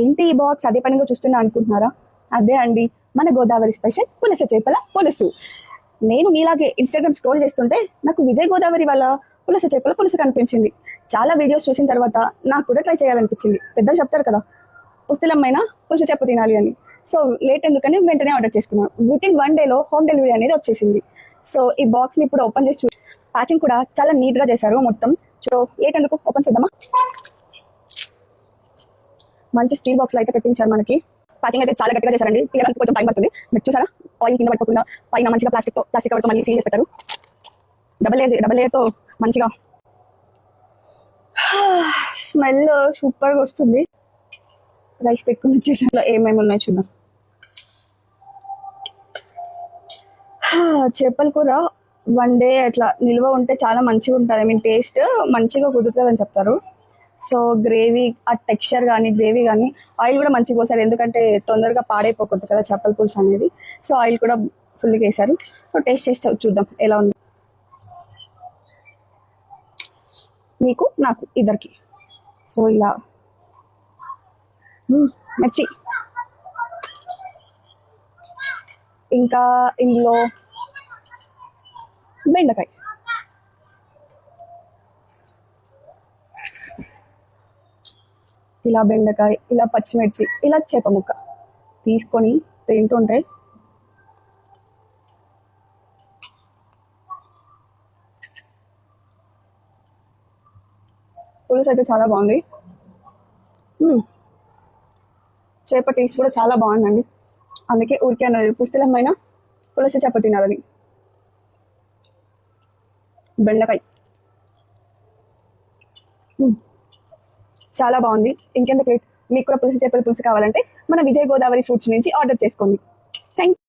ఏంటి ఈ బాక్స్ అదే పనిగా చూస్తున్నా అనుకుంటున్నారా? అదే అండి, మన గోదావరి స్పెషల్ పులస చేపల పులుసు. నేను మీలాగే ఇన్స్టాగ్రామ్ స్క్రోల్ చేస్తుంటే నాకు విజయ్ గోదావరి వాళ్ళ పులస చేపల పులుసు కనిపించింది. చాలా వీడియోస్ చూసిన తర్వాత నాకు కూడా ట్రై చేయాలనిపించింది. పెద్దలు చెప్తారు కదా, పుస్తలమ్మైనా పులస చేప తినాలి అని. సో లేట్ ఎందుకని వెంటనే ఆర్డర్ చేసుకున్నాను. వితిన్ 1 డేలో హోమ్ డెలివరీ అనేది వచ్చేసింది. సో ఈ బాక్స్ని ఇప్పుడు ఓపెన్ చేసి ప్యాకింగ్ కూడా చాలా నీట్గా చేశారు మొత్తం. సో లేట్ ఎందుకు, ఓపెన్ చేద్దామా? మంచి స్టీల్ బాక్స్లో అయితే పెట్టించారు మనకి. ప్యాకింగ్ అయితే చాలా గట్టిగా చేశారండి, తీయడానికి కొంచెం టైం పడుతుంది. మీరు చూసారా, ఆయిల్ కింద పట్టుకోకుండా పైన మంచిగా ప్లాస్టిక్ కవర్తో మళ్ళీ సీల్ చేసి పెట్టారు. డబల్ లేయర్తో మంచిగా. స్మెల్ సూపర్గా వస్తుంది. రైస్ పెట్టుకుని వచ్చేసాను, ఏమేమి ఉన్నాయో చూద్దాం. చేపల కూర 1 డే అట్లా నిల్వ ఉంటే చాలా మంచిగా ఉంటుంది. ఐ మీన్ టేస్ట్ మంచిగా కుదురుతుంది అని చెప్తారు. సో గ్రేవీ, ఆ టెక్స్చర్ కానీ గ్రేవీ కానీ, ఆయిల్ కూడా మంచిగా పోసారు, ఎందుకంటే తొందరగా పాడైపోకూడదు కదా చేపల పులుసు అనేది. సో ఆయిల్ కూడా ఫుల్గా వేసారు. సో టేస్ట్ చేసి చూద్దాం ఎలా ఉంది. మీకు నాకు ఇద్దరికి. సో ఇలా మిర్చి, ఇంకా ఇందులో బెండకాయ, ఇలా బెండకాయ, ఇలా పచ్చిమిర్చి, ఇలా చేప ముక్క తీసుకొని తింటుంటే పులుసు అయితే చాలా బాగుంది. చేప టేస్ట్ కూడా చాలా బాగుందండి. అందుకే ఊరికే అన్నది పుస్తలమ్మైనా పులస చేప తినాలని. బెండకాయ చాలా బాగుంది. ఇంకెందుకు, మీకు కూడా పులస చేపల పులుసు కావాలంటే మన విజయ గోదావరి ఫుడ్స్ నుంచి ఆర్డర్ చేసుకోండి. థ్యాంక్